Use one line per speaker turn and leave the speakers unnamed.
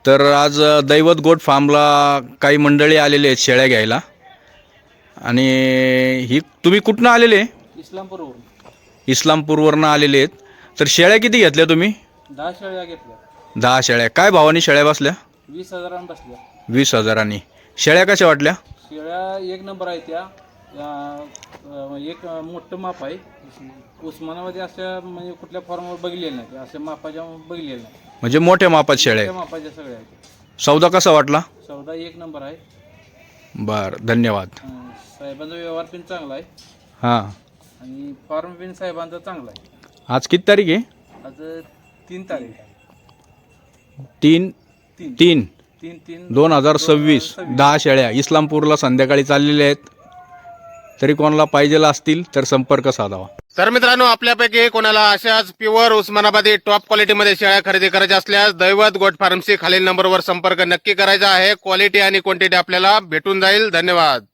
तर आज दैवत गोट फार्मला काही मंडळी आलेले आहेत शेळ्या घ्यायला. आणि ही तुम्ही कुठनं आलेले?
इस्लामपूरवरून.
इस्लामपूरवरनं आलेले आहेत. तर शेळ्या किती घेतल्या तुम्ही?
10 शेळ्या घेतल्या.
10 शेळ्या. काय भावानी शेळ्या बसल्या?
20,000 बसल्या.
20,000. शेळ्या कशा वाटल्या?
शेळ्या एक नंबर आहे त्या. एक मोठं माप आहे. उस्मानाबादी अशा म्हणजे कुठल्या फॉर्मवर बघितलेलं नाही, अशा मापाच्या बघितलेलं नाही.
म्हणजे मोठ्या मापात शेळ्या
त्या
आहेत.
मापाच्या सगळ्या आहेत.
सौदा कसा वाटला?
सौदा एक नंबर आहे.
बरं, धन्यवाद.
साहेबांचा व्यवहार पण चांगला आहे
हां.
आणि फॉर्म पण साहेबांचा चांगला आहे.
आज किती तारीख आहे?
आज 3 तारीख.
3/3/2026. 10 शेळ्या इस्लामपूरला संध्याकाळी चाललेल्या आहेत. तरी कोणाला पाहिजे असतील तर संपर्क साधावा.
तर मित्रांनो, आपल्यापैकी कोणाला अशाच प्युअर उस्मानाबादी टॉप क्वालिटीमध्ये शेळ्या खरेदी करायच्या असल्यास दैवत गोट फार्मसी खालील नंबरवर संपर्क नक्की करायचा आहे. क्वालिटी आणि क्वांटिटी आपल्याला भेटून जाईल. धन्यवाद.